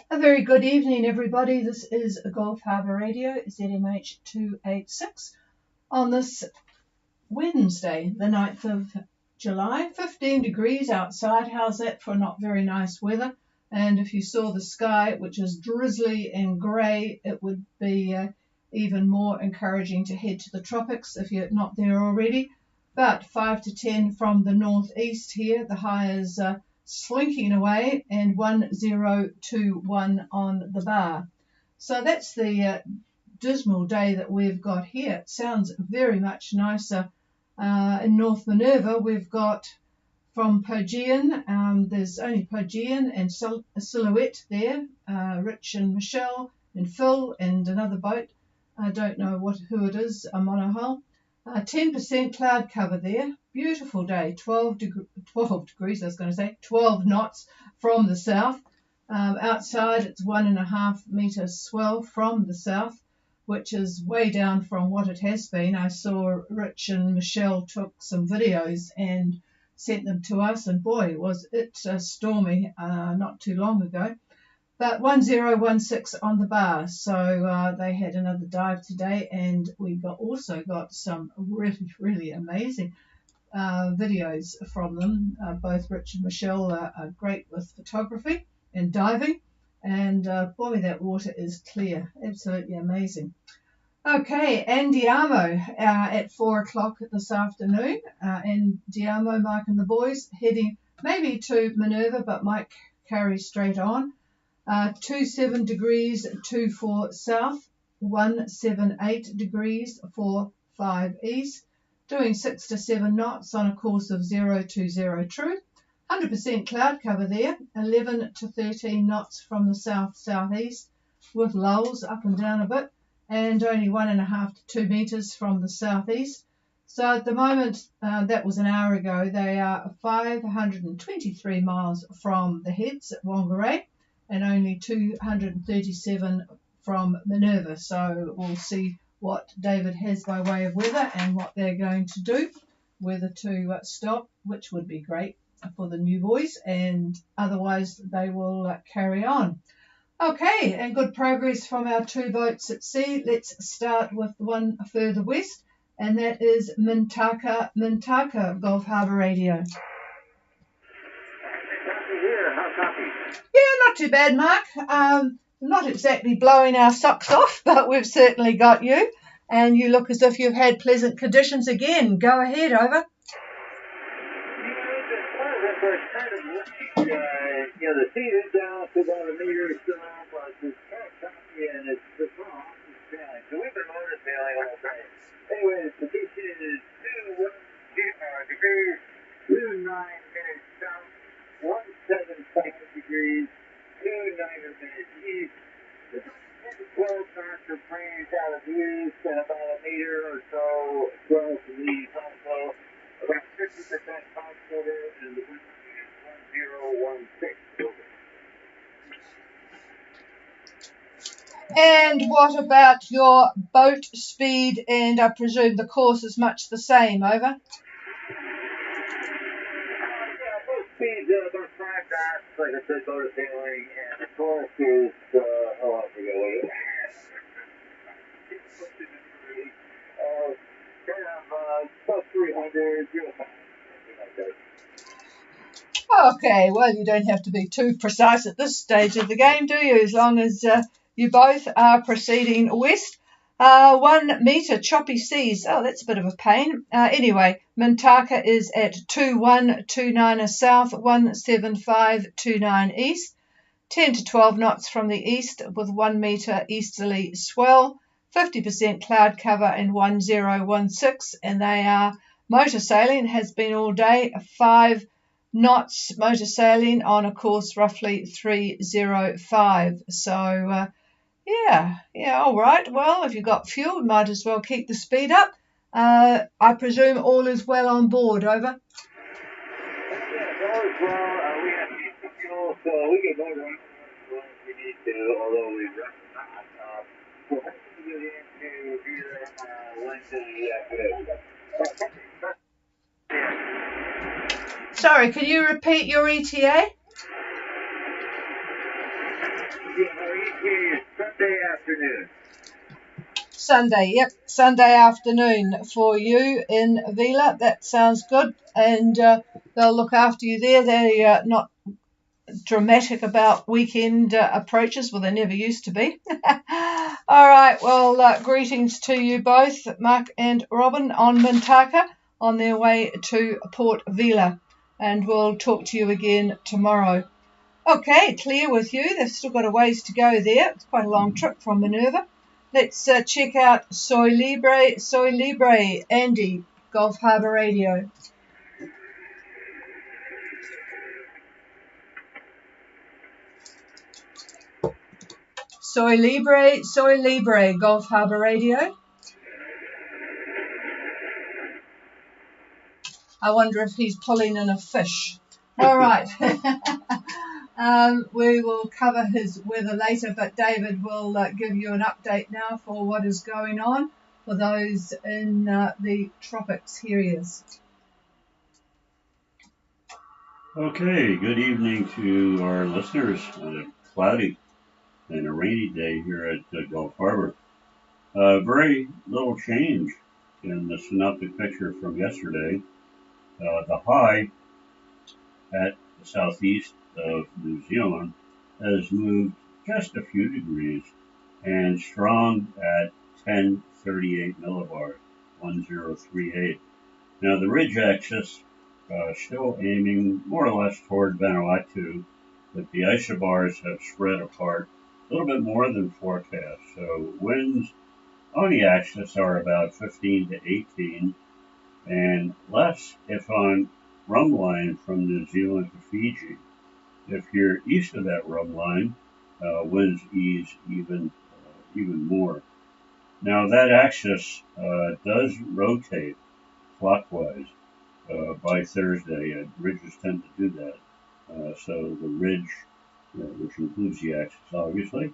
A very good evening, everybody. This is Gulf Harbour Radio, ZMH 286, on this Wednesday, the 9th of July. 15 degrees outside. How's that for not very nice weather? And if you saw the sky, which is drizzly and grey, it would be even more encouraging to head to the tropics if you're not there already. But 5 to 10 from the northeast here. The high is slinking away, and 1021 on the bar. So that's the dismal day that we've got here. It sounds very much nicer in North Minerva. We've got from Pogean, there's only Pogean and Silhouette there, Rich and Michelle and Phil and another boat. I don't know who it is, a monohull. 10% cloud cover there. Beautiful day. 12 degrees, I was going to say, 12 knots from the south. Outside, it's 1.5 metre swell from the south, which is way down from what it has been. I saw Rich and Michelle took some videos and sent them to us, and boy, was it stormy not too long ago. But 1016 on the bar, so they had another dive today, and we also got some really amazing videos from them. Both Rich and Michelle are great with photography and diving, and boy, that water is clear, absolutely amazing. Okay, Andiamo at 4 o'clock this afternoon, and Diamo, Mike and the boys heading maybe to Minerva, but might carry straight on. 27 degrees 24 south, 178 degrees 45 east, doing 6 to 7 knots on a course of 020 true. 100% cloud cover there, 11 to 13 knots from the south-southeast, with lulls up and down a bit, and only 1.5 to 2 metres from the southeast. So at the moment, that was an hour ago, they are 523 miles from the heads at Whangarei, and only 237 from Minerva. So we'll see what David has by way of weather and what they're going to do, whether to stop, which would be great for the new boys, and otherwise they will carry on. Okay, and good progress from our two boats at sea. Let's start with one further west, and that is Mintaka, Gulf Harbour Radio. Yeah, not too bad, Mark. Not exactly blowing our socks off, but we've certainly got you. And you look as if you've had pleasant conditions again. Go ahead, over. The sea is down to about a meter or so, but it's kind of choppy and it's the wrong sailing. So we've been motor sailing all day. Anyway, the position is 2 degrees, 29 minutes south, 175 degrees, 29 minutes east. The 12 knots of breeze out of the east and about a meter or so 12 to the east also. About 50% top quarter and the wind is 1016. And what about your boat speed? And I presume the course is much the same, over? Yeah, boat speed's about 5 knots, like I said, motor sailing, and the course is, I forget what it is. About 300, Okay, well, you don't have to be too precise at this stage of the game, do you? As long as you both are proceeding west. 1 metre choppy seas. Oh, that's a bit of a pain. Anyway, Mintaka is at 2129 south, 17529 east. 10 to 12 knots from the east with 1 metre easterly swell. 50% cloud cover and 1016. And they are motor sailing. It has been all day. 5 knots motor sailing on a course roughly 305. So yeah, all right. Well, if you've got fuel, might as well keep the speed up. I presume all is well on board, over. Yeah, all is well. We have decent fuel, so we can go around if we need to, although we run not. We're hoping to get into here Wednesday afternoon. Sorry, can you repeat your ETA? It's Sunday afternoon. Sunday, yep, Sunday afternoon for you in Vila. That sounds good, and they'll look after you there. They're not dramatic about weekend approaches. Well, they never used to be. All right, well, greetings to you both, Mark and Robin, on Mintaka, on their way to Port Vila, and we'll talk to you again tomorrow. Okay, clear with you. They've still got a ways to go there. It's quite a long trip from Minerva. Let's check out Soy Libre, Andy, Gulf Harbour Radio. Soy Libre, Gulf Harbour Radio. I wonder if he's pulling in a fish. All right. We will cover his weather later, but David will give you an update now for what is going on for those in the tropics. Here he is. Okay, good evening to our listeners on a cloudy and a rainy day here at Gulf Harbor. Very little change in the synoptic picture from yesterday. The high at the southeast of New Zealand has moved just a few degrees and strong at 1038 millibars, 1038. Now the ridge axis still aiming more or less toward Vanuatu, but the isobars have spread apart a little bit more than forecast. So winds on the axis are about 15 to 18 and less if on rum line from New Zealand to Fiji. If you're east of that rum line, winds ease even more. Now that axis does rotate clockwise by Thursday. Ridges tend to do that. So the ridge, which includes the axis obviously,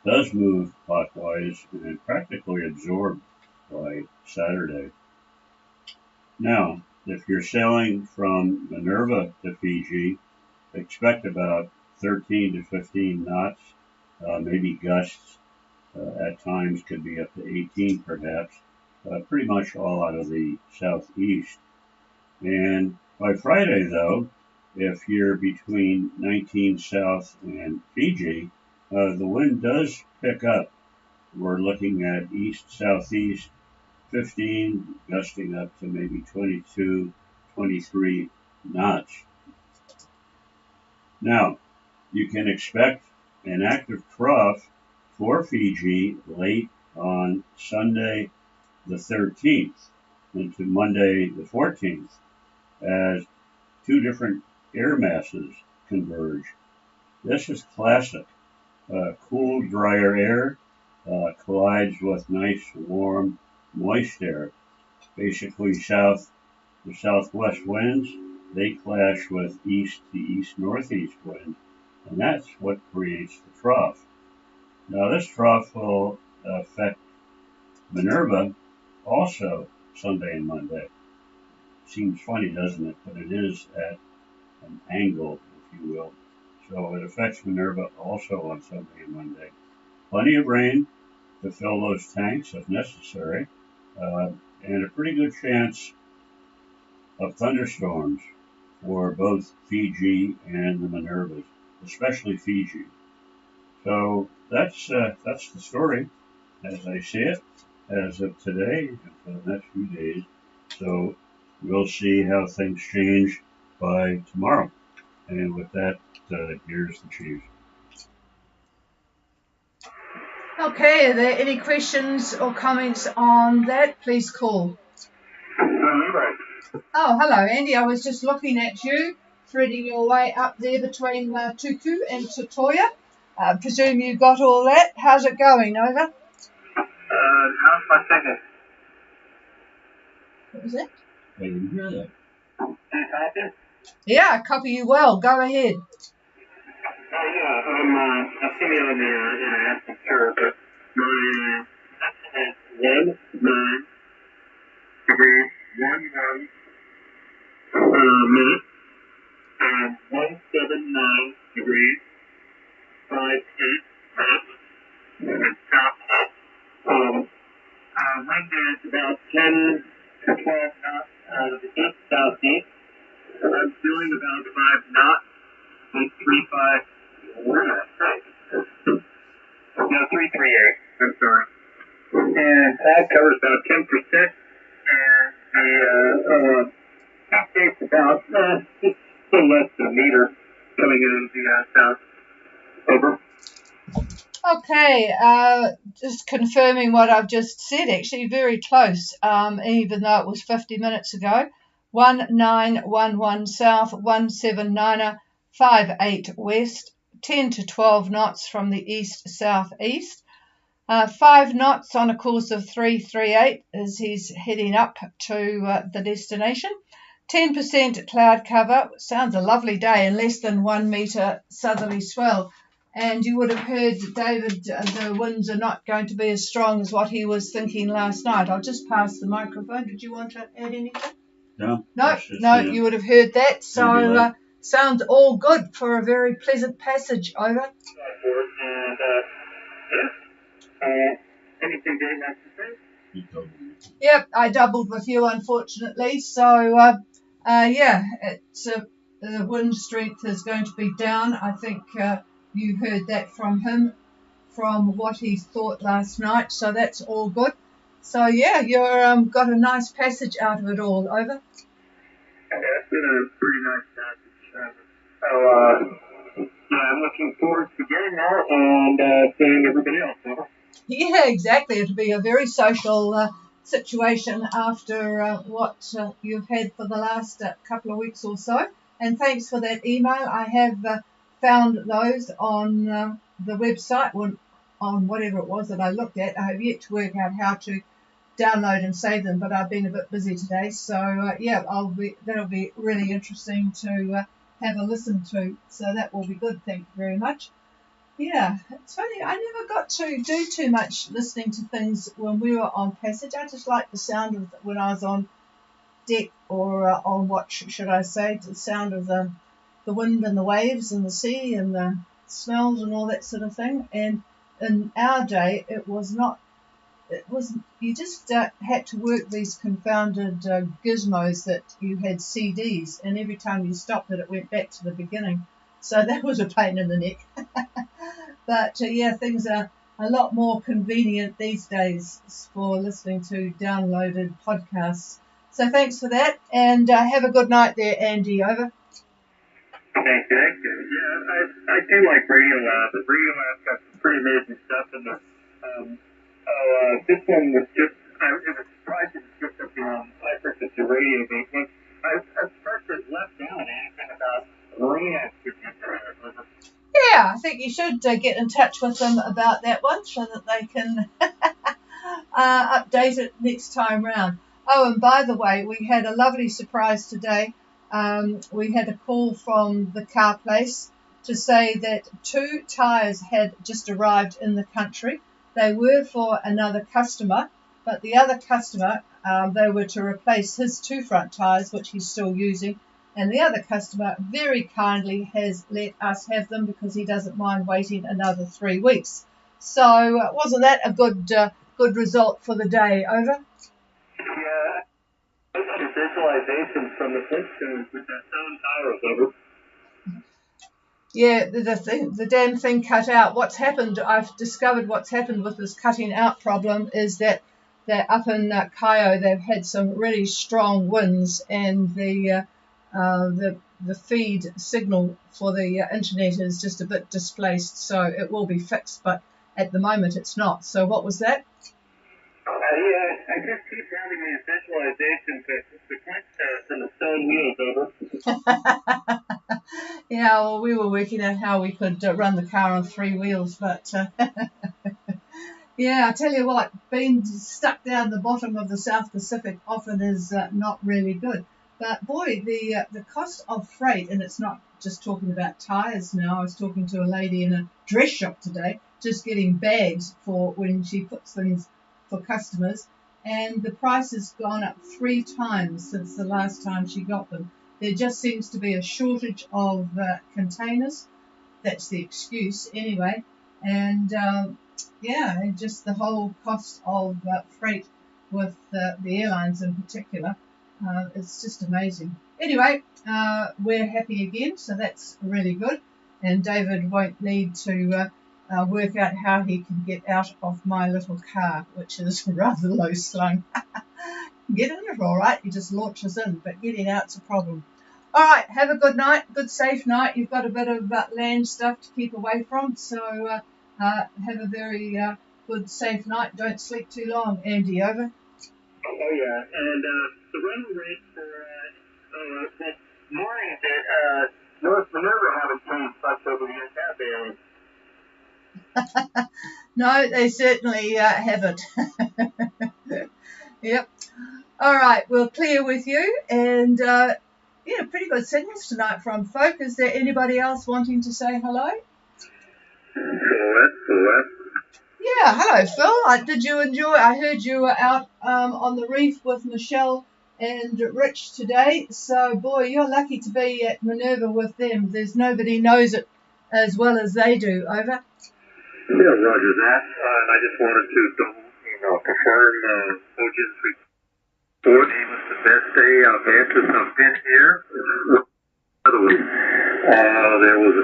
does move clockwise and practically absorbed by Saturday. Now, if you're sailing from Minerva to Fiji, expect about 13 to 15 knots, maybe gusts at times could be up to 18 perhaps, pretty much all out of the southeast. And by Friday, though, if you're between 19 south and Fiji, the wind does pick up. We're looking at east-southeast 15, gusting up to maybe 22, 23 knots. Now, you can expect an active trough for Fiji late on Sunday the 13th into Monday the 14th as two different air masses converge. This is classic. Cool, drier air collides with nice, warm, moist air. Basically, the southwest winds, they clash with east to east-northeast winds, and that's what creates the trough. Now, this trough will affect Minerva also Sunday and Monday. Seems funny, doesn't it? But it is at an angle, if you will. So it affects Minerva also on Sunday and Monday. Plenty of rain to fill those tanks if necessary, and a pretty good chance of thunderstorms for both Fiji and the Minervas, especially Fiji. So that's the story as I see it as of today and for the next few days. So we'll see how things change by tomorrow. And with that, here's the chief. Okay, are there any questions or comments on that? Please call. Oh, hello, Andy. I was just looking at you, threading your way up there between Tuku and Totoya. Presume you got all that. How's it going, over? How's my signal? What was that? I didn't hear that. Do you copy? Yeah, I copy you well. Go ahead. Oh, yeah, I'll see you on the app, sure, but my estimate is 19 degrees, 11 minutes, and 179 degrees, 5, 8 knots. It's south. Wind is about 10 to 12 knots out of the east southeast. I'm doing about 5 knots. 835. No, 338. I'm sorry. And that covers about 10%. And the update's about just a little less than a meter coming in the south. Over. Okay, just confirming what I've just said, actually very close, even though it was 50 minutes ago. 1911 south, 179er, 58 west, 10 to 12 knots from the east-southeast. 5 knots on a course of 338 as he's heading up to the destination. 10% cloud cover. Sounds a lovely day and less than 1 metre southerly swell. And you would have heard, David, the winds are not going to be as strong as what he was thinking last night. I'll just pass the microphone. Did you want to add anything? No, you would have heard that. So sounds all good for a very pleasant passage. Over. Anything very much to say? Yep, I doubled with you, unfortunately. So, the wind strength is going to be down. I think you heard that from him, from what he thought last night. So that's all good. So, yeah, you're got a nice passage out of it all. Over. It's been a pretty nice passage. So, I'm looking forward to getting there and seeing everybody else. Over. Yeah, exactly. It'll be a very social situation after what you've had for the last couple of weeks or so. And thanks for that email. I have found those on the website, on whatever it was that I looked at. I have yet to work out how to download and save them, but I've been a bit busy today. So, that'll be really interesting to have a listen to. So that will be good. Thank you very much. Yeah, it's funny. I never got to do too much listening to things when we were on passage. I just liked the sound of when I was on deck or on what should I say, the sound of the wind and the waves and the sea and the smells and all that sort of thing. And in our day, it was not. It was you just had to work these confounded gizmos that you had CDs, and every time you stopped it, it went back to the beginning. So that was a pain in the neck. But things are a lot more convenient these days for listening to downloaded podcasts. So thanks for that, and have a good night there, Andy. Over. Thank you. Yeah, I do like Radiolab. The Radiolab's got some pretty amazing stuff in there. This one was just, I was surprised it was just a high frequency radio, but I first left out asking about marine activity. Yeah, I think you should get in touch with them about that one so that they can update it next time round. Oh, and by the way, we had a lovely surprise today. We had a call from the car place to say that 2 tyres had just arrived in the country. They were for another customer, but the other customer, they were to replace his 2 front tyres, which he's still using. And the other customer very kindly has let us have them because he doesn't mind waiting another 3 weeks. So wasn't that a good result for the day? Over. Yeah, visualization from the Flintstones with that stone tires. Over. Yeah, the damn thing cut out. What's happened? I've discovered what's happened with this cutting out problem is that up in Cayo they've had some really strong winds and the feed signal for the internet is just a bit displaced, so it will be fixed, but at the moment it's not. So what was that? I just keep having these visualizations of the Flintstones and the stone wheels. Over. Yeah, well, we were working out how we could run the car on 3 wheels, but yeah, I tell you what, being stuck down the bottom of the South Pacific often is not really good. But boy, the cost of freight, and it's not just talking about tyres now. I was talking to a lady in a dress shop today, just getting bags for when she puts things for customers, and the price has gone up 3 times since the last time she got them. There just seems to be a shortage of containers, that's the excuse anyway. And yeah, and just the whole cost of freight with the airlines in particular, it's just amazing. Anyway, we're happy again, so that's really good. And David won't need to work out how he can get out of my little car, which is rather low slung. Get in it all right, he just launches in, but getting out's a problem. All right, have a good night, good safe night. You've got a bit of land stuff to keep away from, so have a very good safe night. Don't sleep too long. Andy, over. Oh yeah, and the rental rate for that morning that North Minerva haven't changed much over the years, have they? No, they certainly haven't. Yep. All right, we'll clear with you, and yeah, pretty good signals tonight from folk. Is there anybody else wanting to say hello? Hello. Yeah, hello, Phil. Did you enjoy? I heard you were out on the reef with Michelle and Rich today. So, boy, you're lucky to be at Minerva with them. There's nobody knows it as well as they do. Over. Yeah, roger that. And I just wanted to confirm Ojan's report. It was the best day I've been here. There was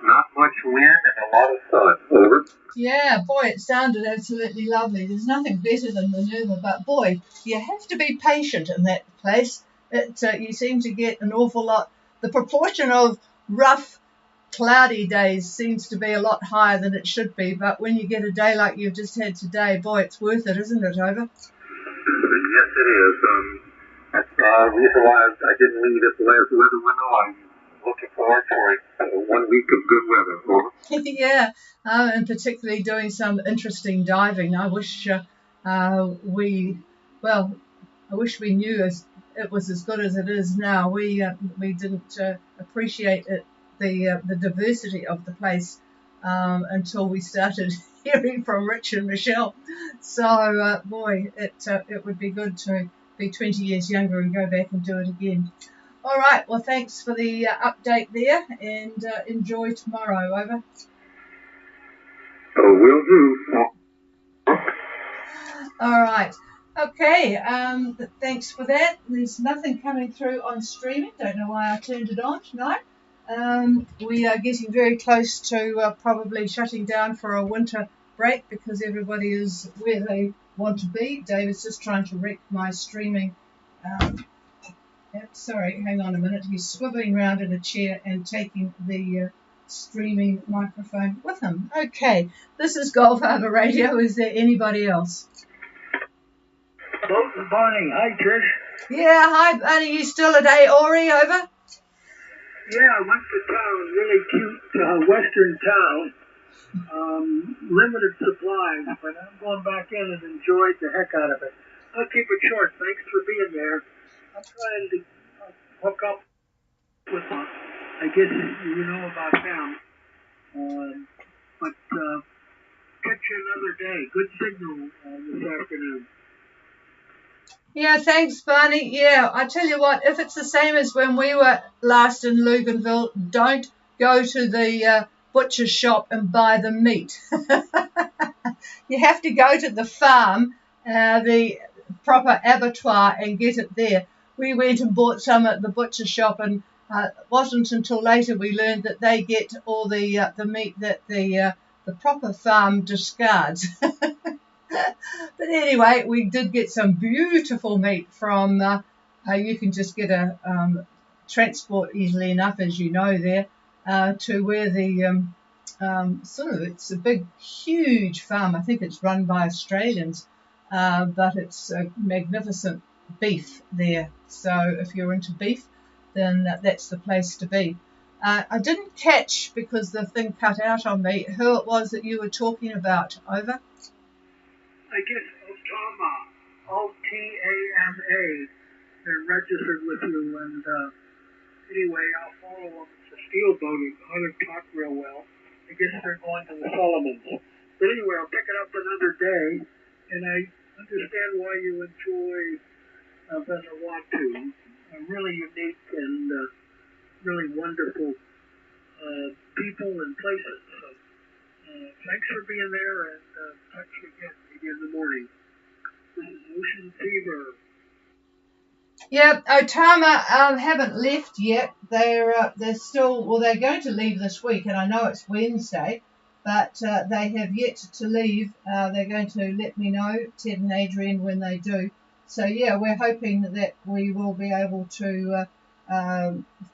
not much wind and a lot of sun. Over. Yeah, boy, it sounded absolutely lovely. There's nothing better than Minerva, but boy, you have to be patient in that place. You seem to get an awful lot. The proportion of rough, cloudy days seems to be a lot higher than it should be, but when you get a day like you've just had today, boy, it's worth it, isn't it, Over? Yes, it is. That's the reason why I didn't leave at the last weather window. I'm looking forward for 1 week of good weather. Over. Yeah, and particularly doing some interesting diving. I wish I wish we knew it was as good as it is now. We didn't appreciate it, the diversity of the place until we started hearing from Rich and Michelle. So boy, it would be good to be 20 years younger and go back and do it again. All right, well, thanks for the update there, and enjoy tomorrow. Over. Oh, will do. All right. Okay, thanks for that. There's nothing coming through on streaming. Don't know why I turned it on tonight. We are getting very close to probably shutting down for a winter break because everybody is where they want to be. David's just trying to wreck my streaming. Sorry, hang on a minute. He's swiveling around in a chair and taking the streaming microphone with him. Okay, this is Gulf Harbour Radio. Is there anybody else? Hello, good morning. Hi, Trish. Yeah, hi, buddy. You still at Aori? Over? Yeah, I went to town, really cute western town. Limited supplies, but I'm going back in and enjoyed the heck out of it. I'll keep it short. Thanks for being there. I'm trying to hook up with I guess you know about them. But catch you another day. Good signal this afternoon. Yeah, thanks, Barney. Yeah, I tell you what, if it's the same as when we were last in Luganville, don't go to the butcher's shop and buy the meat. You have to go to the farm, the proper abattoir, and get it there. We went and bought some at the butcher shop, and it wasn't until later we learned that they get all the meat that the proper farm discards. But anyway, we did get some beautiful meat from. You can just get a transport easily enough, as you know, there to where the it's a big, huge farm. I think it's run by Australians, but it's a magnificent beef there. So if you're into beef, then that's the place to be. I didn't catch, because the thing cut out on me, who it was that you were talking about. Over. I guess Otama, O-T-A-M-A, they're registered with you, and anyway, I'll follow them. It's a steel boat. I don't talk real well. I guess they're going to the Solomons. But anyway, I'll pick it up another day, and I understand why you enjoy Vanuatu. A really unique and really wonderful people and places. So thanks for being there, and talk to you again maybe in the morning. This is Ocean Fever. Yep, Otama haven't left yet. They're still, well, they're going to leave this week, and I know it's Wednesday, but they have yet to leave. They're going to let me know, Ted and Adrian, when they do. So yeah, we're hoping that we will be able to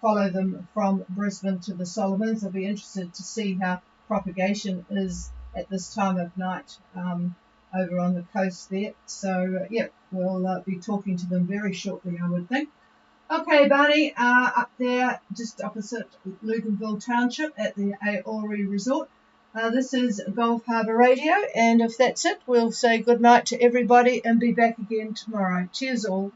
follow them from Brisbane to the Solomons. I'll be interested to see how propagation is at this time of night over on the coast there. So yeah, we'll be talking to them very shortly, I would think. Okay, Barney, up there just opposite Luganville Township at the Aori Resort. This is Gulf Harbour Radio, and if that's it, we'll say good night to everybody and be back again tomorrow. Cheers all.